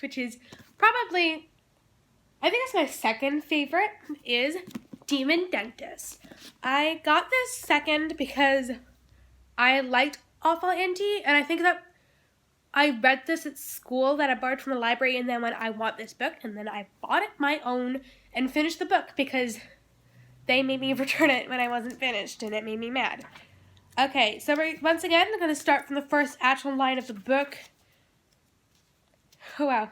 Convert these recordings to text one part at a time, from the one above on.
which is probably, I think it's my second favorite, is Demon Dentist. I got this second because I liked Awful Auntie, and I think that I read this at school that I borrowed from the library, and then when I want this book, and then I bought it my own and finished the book because they made me return it when I wasn't finished, and it made me mad. Okay, so once again, I'm going to start from the first actual line of the book. Oh, wow.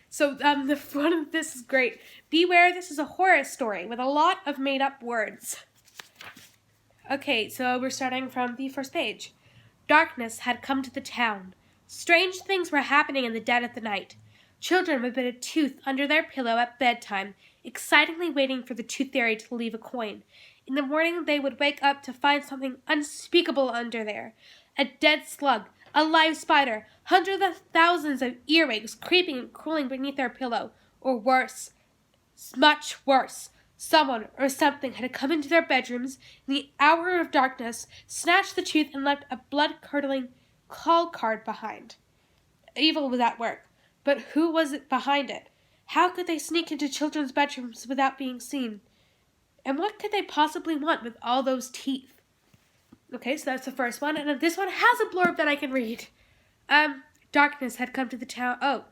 So, the front of this is great. Beware, this is a horror story with a lot of made-up words. Okay, so we're starting from the first page. Darkness had come to the town. Strange things were happening in the dead of the night. Children would put a tooth under their pillow at bedtime, excitingly waiting for the tooth fairy to leave a coin. In the morning, they would wake up to find something unspeakable under there. A dead slug, a live spider, hundreds of thousands of earwigs creeping and crawling beneath their pillow. Or worse, much worse, someone or something had come into their bedrooms in the hour of darkness, snatched the tooth, and left a blood-curdling call card behind. Evil was at work, but who was it behind it? How could they sneak into children's bedrooms without being seen? And what could they possibly want with all those teeth? Okay, so that's the first one, and this one has a blurb that I can read. Darkness had come to the town. Oh.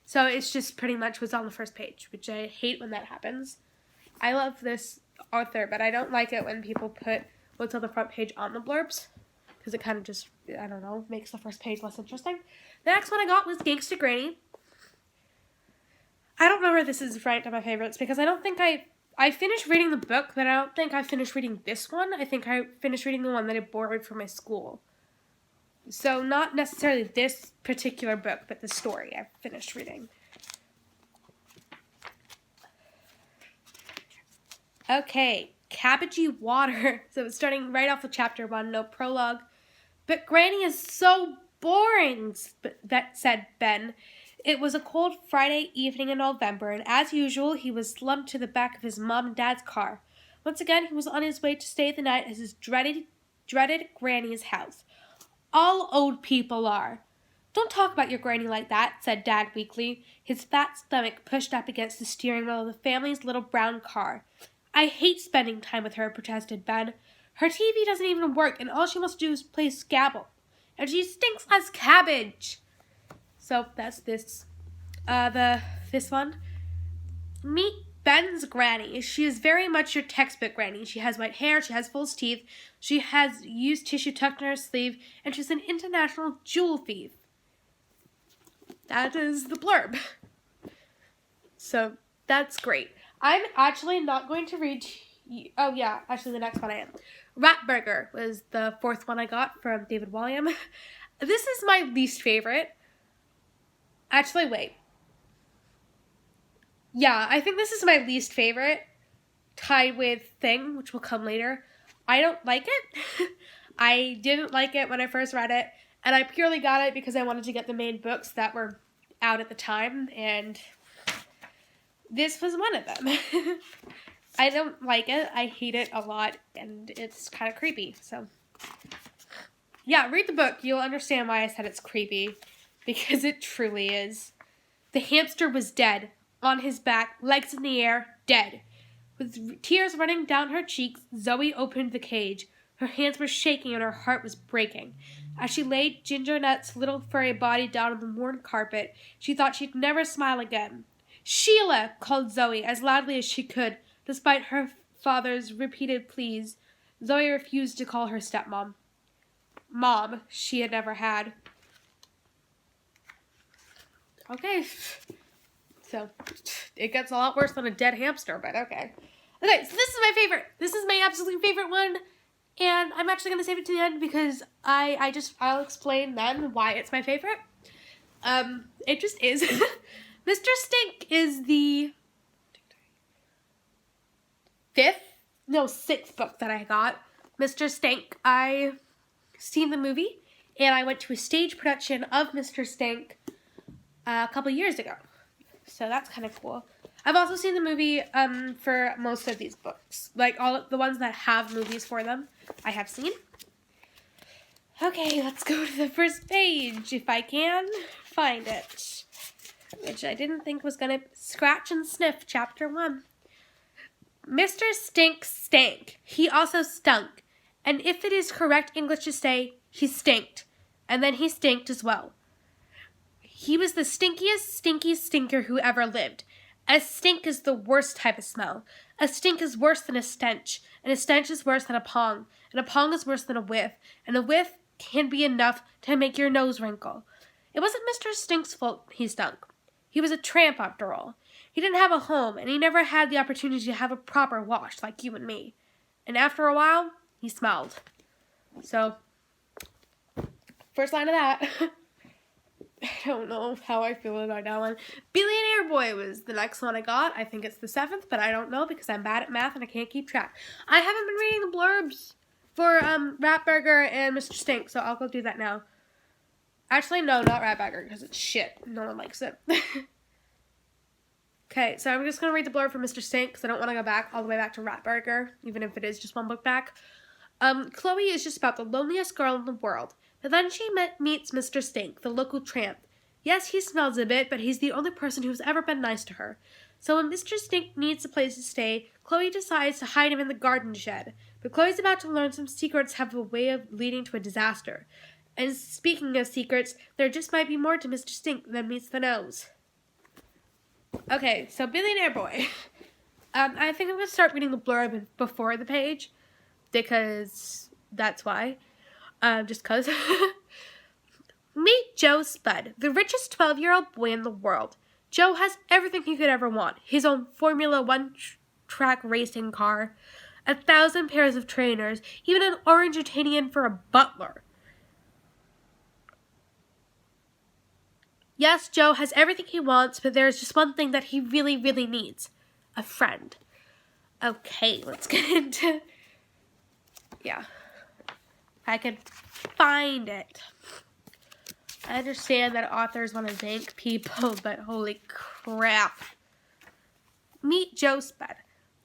So it's just pretty much what's on the first page, which I hate when that happens. I love this author, but I don't like it when people put what's on the front page on the blurbs, because it kind of just, I don't know, makes the first page less interesting. The next one I got was Gangsta Granny. I don't know where this is ranked on my favorites, because I don't think I finished reading the book, but I don't think I finished reading this one. I think I finished reading the one that I borrowed from my school. So not necessarily this particular book, but the story I finished reading. Okay, Cabbagey Water. So it's starting right off of chapter 1, no prologue. But Granny is so boring, that said Ben. It was a cold Friday evening in November, and as usual, he was slumped to the back of his mom and dad's car. Once again, he was on his way to stay the night at his dreaded Granny's house. All old people are. Don't talk about your granny like that, said Dad weakly, his fat stomach pushed up against the steering wheel of the family's little brown car. I hate spending time with her, protested Ben. Her TV doesn't even work, and all she wants to do is play Scrabble. And she stinks as cabbage. So that's this. This one. Meet Ben's granny. She is very much your textbook granny. She has white hair, she has false teeth, she has used tissue tucked in her sleeve, and she's an international jewel thief. That is the blurb. So that's great. I'm actually not going to read. Oh yeah, actually the next one I am. Ratburger was the fourth one I got from David Walliams. This is my least favorite. Actually, wait. Yeah, I think this is my least favorite, tied with Thing, which will come later. I don't like it. I didn't like it when I first read it, and I purely got it because I wanted to get the main books that were out at the time, and this was one of them. I don't like it. I hate it a lot, and it's kind of creepy, so. Yeah, read the book. You'll understand why I said it's creepy, because it truly is. The hamster was dead. On his back, legs in the air, dead. With tears running down her cheeks, Zoe opened the cage. Her hands were shaking and her heart was breaking. As she laid Ginger Nut's little furry body down on the worn carpet, she thought she'd never smile again. Sheila! Called Zoe as loudly as she could, despite her father's repeated pleas. Zoe refused to call her stepmom. Mom she had never had. Okay. So, it gets a lot worse than a dead hamster, but okay. Okay, so this is my favorite. This is my absolute favorite one. And I'm actually going to save it to the end because I'll explain then why it's my favorite. It just is. Mr. Stink is the sixth book that I got. Mr. Stink, I seen the movie, and I went to a stage production of Mr. Stink a couple years ago. So that's kind of cool. I've also seen the movie for most of these books. Like all of the ones that have movies for them, I have seen. Okay, let's go to the first page, if I can find it. Which I didn't think was going to scratch and sniff, chapter 1. Mr. Stink stank. He also stunk. And if it is correct English to say, he stinked. And then he stinked as well. He was the stinkiest stinky stinker who ever lived. A stink is the worst type of smell. A stink is worse than a stench. And a stench is worse than a pong. And a pong is worse than a whiff. And a whiff can be enough to make your nose wrinkle. It wasn't Mr. Stink's fault he stunk. He was a tramp after all. He didn't have a home, and he never had the opportunity to have a proper wash like you and me. And after a while, he smelled. So, first line of that. I don't know how I feel about that one. Billionaire Boy was the next one I got. I think it's the 7th, but I don't know because I'm bad at math and I can't keep track. I haven't been reading the blurbs for Ratburger and Mr. Stink, so I'll go do that now. Actually, no, not Ratburger, because it's shit. No one likes it. Okay, so I'm just going to read the blurb for Mr. Stink, because I don't want to go back all the way back to Ratburger, even if it is just one book back. Chloe is just about the loneliest girl in the world, but then she meets Mr. Stink, the local tramp. Yes, he smells a bit, but he's the only person who's ever been nice to her. So when Mr. Stink needs a place to stay, Chloe decides to hide him in the garden shed. But Chloe's about to learn some secrets have a way of leading to a disaster. And speaking of secrets, there just might be more to Mr. Stink than meets the nose. Okay, so Billionaire Boy. I think I'm going to start reading the blurb before the page, because that's why. Just because. Meet Joe Spud, the richest 12-year-old boy in the world. Joe has everything he could ever want. His own Formula One track racing car, 1,000 pairs of trainers, even an orangutanian for a butler. Yes, Joe has everything he wants, but there's just one thing that he really, really needs. A friend. Okay, let's get into... Yeah. I can find it. I understand that authors want to thank people, but holy crap. Meet Joe Spud.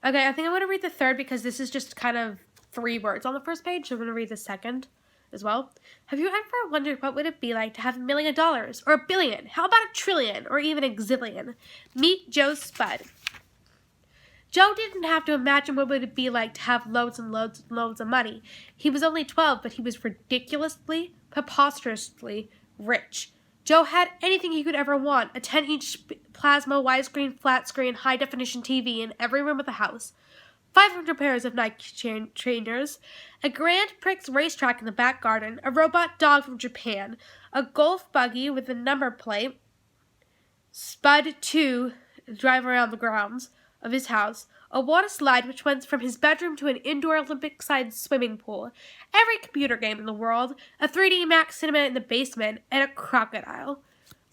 Okay, I think I'm going to read the third because this is just kind of 3 words on the first page, so I'm going to read the second as well. Have you ever wondered what would it be like to have $1 million or $1 billion? How about $1 trillion or even $1 zillion? Meet Joe Spud. Joe didn't have to imagine what would it be like to have loads and loads and loads of money. He was only 12, but he was ridiculously, preposterously rich. Joe had anything he could ever want, a 10-inch plasma, widescreen, flat-screen, high-definition TV in every room of the house. 500 pairs of Nike trainers, a Grand Prix racetrack in the back garden, a robot dog from Japan, a golf buggy with a number plate, Spud 2 drive around the grounds of his house, a water slide which went from his bedroom to an indoor Olympic-sized swimming pool, every computer game in the world, a 3D Max cinema in the basement, and a crocodile.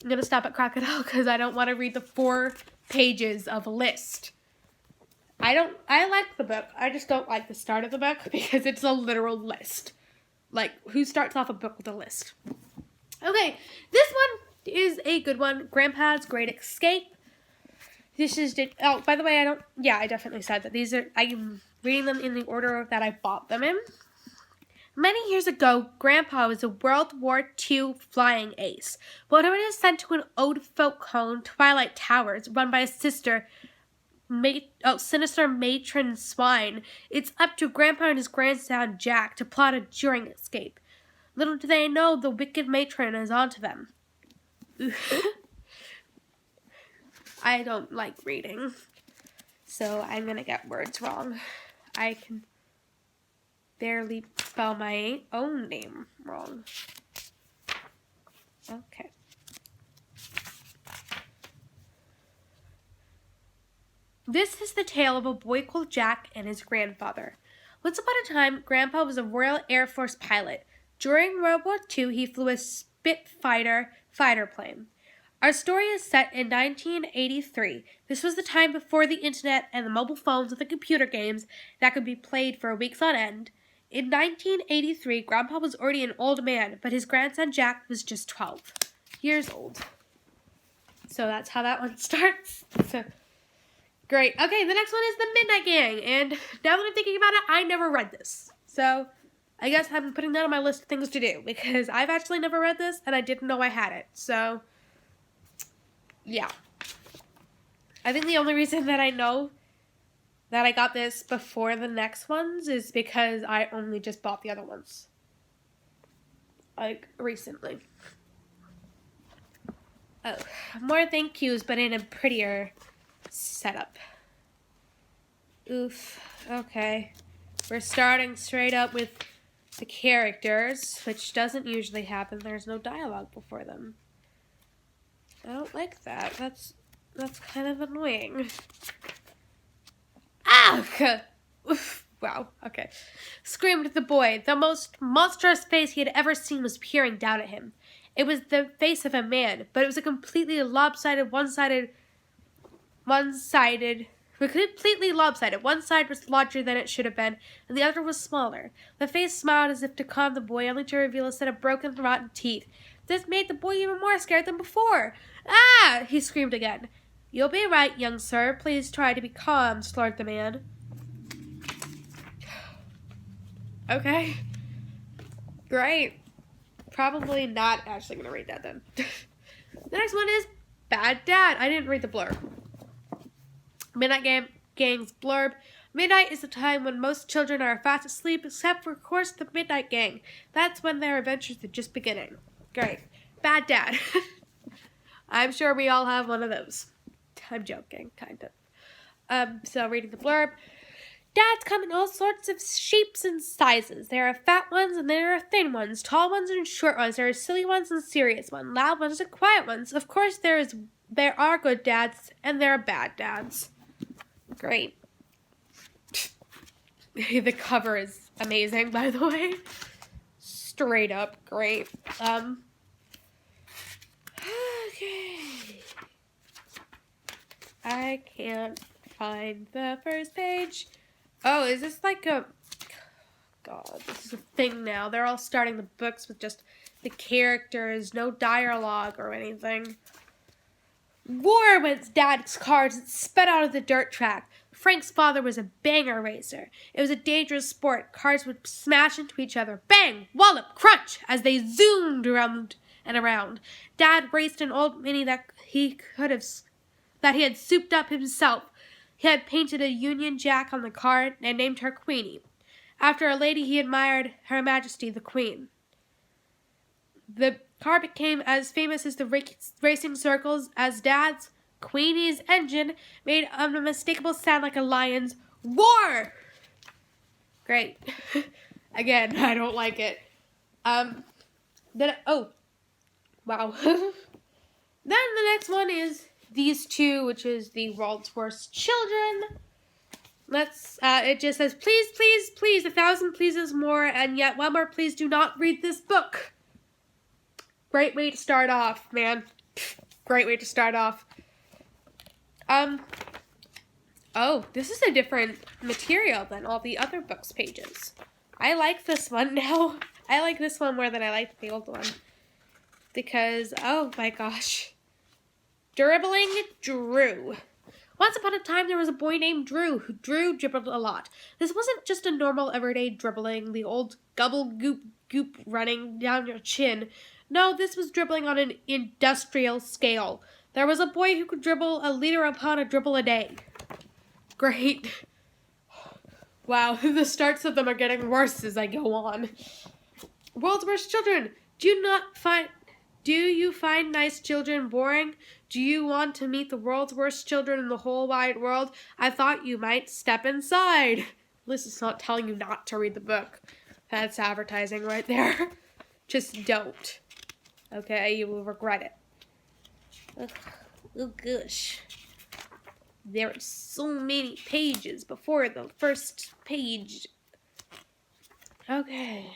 I'm going to stop at crocodile because I don't want to read the 4 pages of a list. I like the book. I just don't like the start of the book because it's a literal list. Like, who starts off a book with a list? Okay, this one is a good one. Grandpa's Great Escape. This is, oh, by the way, I definitely said that I'm reading them in the order that I bought them in. Many years ago, Grandpa was a World War II flying ace. But when he was sent to an old folk home, Twilight Towers, run by his sister, sinister matron Swine, it's up to Grandpa and his grandson Jack to plot a enduring escape. Little do they know the wicked matron is onto them. I don't like reading, so I'm gonna get words wrong. I can barely spell my own name wrong. Okay. This is the tale of a boy called Jack and his grandfather. Once upon a time, Grandpa was a Royal Air Force pilot. During World War II, he flew a Spitfire fighter plane. Our story is set in 1983. This was the time before the internet and the mobile phones with the computer games that could be played for weeks on end. In 1983, Grandpa was already an old man, but his grandson Jack was just 12 years old. So that's how that one starts. So, great. Okay, the next one is The Midnight Gang, and now that I'm thinking about it, I never read this. So, I guess I'm putting that on my list of things to do because I've actually never read this and I didn't know I had it. So, yeah. I think the only reason that I know that I got this before the next ones is because I only just bought the other ones. Like, recently. Oh, more thank yous, but in a prettier setup. Oof. Okay. We're starting straight up with the characters, which doesn't usually happen. There's no dialogue before them. I don't like that. That's kind of annoying. Ah! Oof. Wow, okay. Screamed the boy. The most monstrous face he had ever seen was peering down at him. It was the face of a man, but it was a completely lopsided. One side was larger than it should have been, and the other was smaller. The face smiled as if to calm the boy, only to reveal a set of broken, rotten teeth. This made the boy even more scared than before. Ah! He screamed again. You'll be right, young sir. Please try to be calm, slurred the man. Okay. Great. Probably not actually going to read that then. The next one is Bad Dad. I didn't read the blurb. Midnight Gang's blurb. Midnight is the time when most children are fast asleep, except for, of course, the Midnight Gang. That's when their adventures are just beginning. Great. Bad Dad. I'm sure we all have one of those. I'm joking, kind of. So reading the blurb. Dads come in all sorts of shapes and sizes. There are fat ones and there are thin ones, tall ones and short ones. There are silly ones and serious ones, loud ones and quiet ones. Of course, there are good dads and there are bad dads. Great. The cover is amazing, by the way. Straight up great. Okay. I can't find the first page. Oh, is this like a... God, this is a thing now. They're all starting the books with just the characters, no dialogue or anything. War went Dad's car as it sped out of the dirt track. Frank's father was a banger racer. It was a dangerous sport. Cars would smash into each other. Bang! Wallop! Crunch! As they zoomed around and around. Dad raced an old Mini that he had souped up himself. He had painted a Union Jack on the car and named her Queenie, after a lady he admired, Her Majesty the Queen. The car became as famous as the racing circles as Dad's Queenie's engine made an unmistakable sound like a lion's roar. Great. Again, I don't like it. Wow. Then the next one is These Two, which is the world's worst children. It just says, please, please, please, 1,000 pleases more, and yet one more please do not read this book. Great way to start off, man. Great way to start off. Oh, this is a different material than all the other books' pages. I like this one now. I like this one more than I liked the old one. Because, oh my gosh. Dribbling Drew. Once upon a time, there was a boy named Drew, who dribbled a lot. This wasn't just a normal, everyday dribbling, the old gobble-goop running down your chin. No, this was dribbling on an industrial scale. There was a boy who could dribble a liter upon a dribble a day. Great. Wow, the starts of them are getting worse as I go on. World's worst children. Do you find nice children boring? Do you want to meet the world's worst children in the whole wide world? I thought you might step inside. This is not telling you not to read the book. That's advertising right there. Just don't. Okay, you will regret it. Ugh. Oh gosh. There are so many pages before the first page. Okay.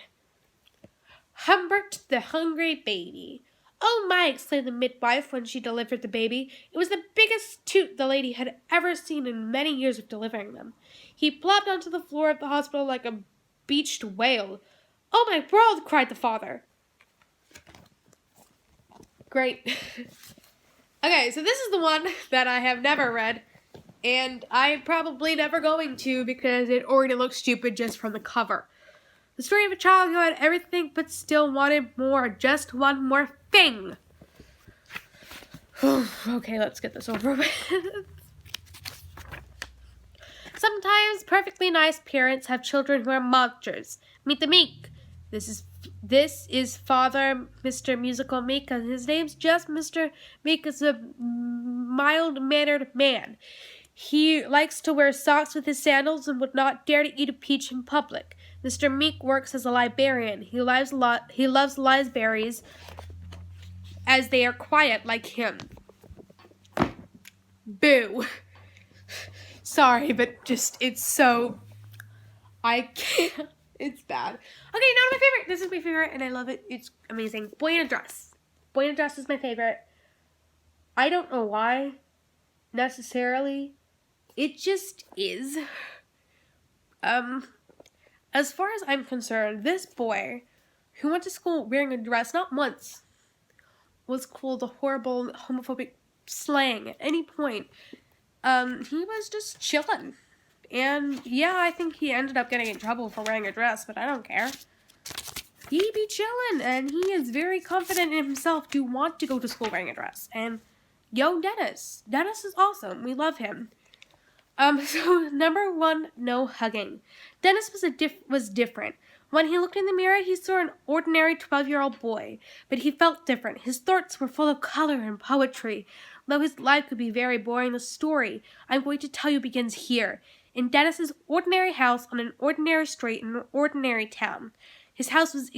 Humbert the Hungry Baby. Oh my, exclaimed the midwife when she delivered the baby. It was the biggest toot the lady had ever seen in many years of delivering them. He plopped onto the floor of the hospital like a beached whale. Oh my world, cried the father. Great. Okay, so this is the one that I have never read, and I'm probably never going to because it already looks stupid just from the cover. The story of a child who had everything but still wanted more. Just one more thing. Okay, let's get this over with. Sometimes perfectly nice parents have children who are monsters. Meet the Meek. This is Father Mr. Musical Meek, and his name's just Mr. Meek is a mild-mannered man. He likes to wear socks with his sandals and would not dare to eat a peach in public. Mr. Meek works as a librarian. He loves libraries as they are quiet like him. Boo. Sorry, but just, it's so, I can't, it's bad. Okay, now my favorite. This is my favorite, and I love it. It's amazing. Boy in a Dress. Boy in a Dress is my favorite. I don't know why, necessarily. It just is. As far as I'm concerned, this boy, who went to school wearing a dress, not once, was called a horrible homophobic slang at any point. He was just chillin'. And yeah, I think he ended up getting in trouble for wearing a dress, but I don't care. He be chillin', and he is very confident in himself to want to go to school wearing a dress. And yo, Dennis. Dennis is awesome. We love him. So number 1, no hugging. Dennis was different. When he looked in the mirror, he saw an ordinary 12-year-old boy, but he felt different. His thoughts were full of color and poetry. Though his life could be very boring, the story I'm going to tell you begins here, in Dennis's ordinary house on an ordinary street in an ordinary town. His house was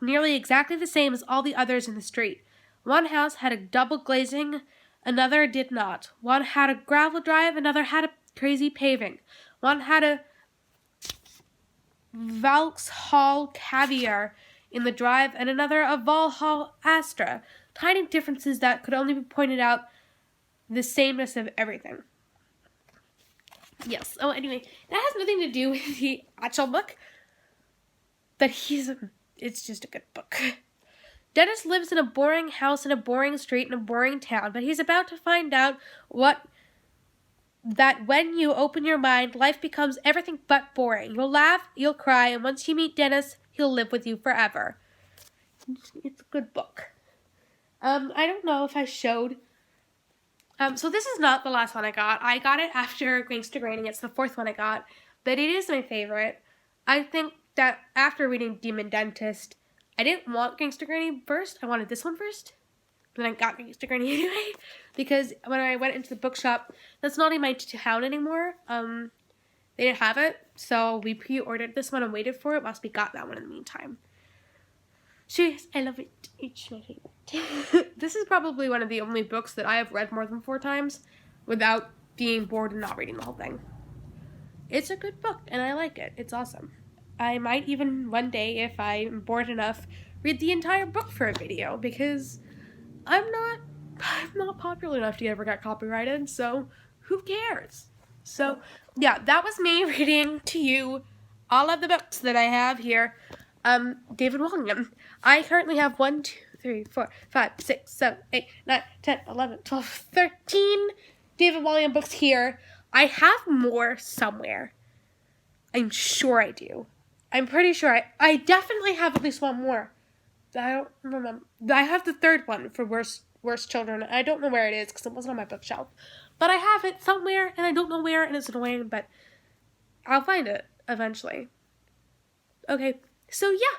nearly exactly the same as all the others in the street. One house had a double glazing, another did not. One had a gravel drive, another had a crazy paving. One had a Vauxhall Caviar in the drive, and another a Valhall Astra. Tiny differences that could only be pointed out the sameness of everything. Yes. Oh, anyway, that has nothing to do with the actual book, but it's just a good book. Dennis lives in a boring house in a boring street in a boring town, but he's about to find out that when you open your mind, life becomes everything but boring. You'll laugh, you'll cry, and once you meet Dennis, he'll live with you forever. It's a good book. I don't know if I showed. So this is not the last one I got. I got it after Gangsta Granny. It's the 4th one I got, but it is my favorite. I think that after reading Demon Dentist, I didn't want Gangsta Granny first. I wanted this one first. Then I got Gangsta Granny anyway, because when I went into the bookshop, that's not in my town anymore. They didn't have it, so we pre-ordered this one and waited for it whilst we got that one in the meantime. So yes, I love it. It's my favorite. This is probably one of the only books that I have read more than 4 times without being bored and not reading the whole thing. It's a good book, and I like it. It's awesome. I might even one day, if I'm bored enough, read the entire book for a video, because I'm not popular enough to ever get copyrighted, so who cares? So, yeah, that was me reading to you all of the books that I have here. David Walliams. I currently have 1, 2, 3, 4, 5, 6, 7, 8, 9, 10, 11, 12, 13 David Walliams books here. I have more somewhere. I'm sure I do. I'm pretty sure I definitely have at least one more. I don't remember. I have the 3rd one for Worst Children. I don't know where it is because it wasn't on my bookshelf. But I have it somewhere, and I don't know where, and it's annoying, but I'll find it eventually. Okay, so yeah,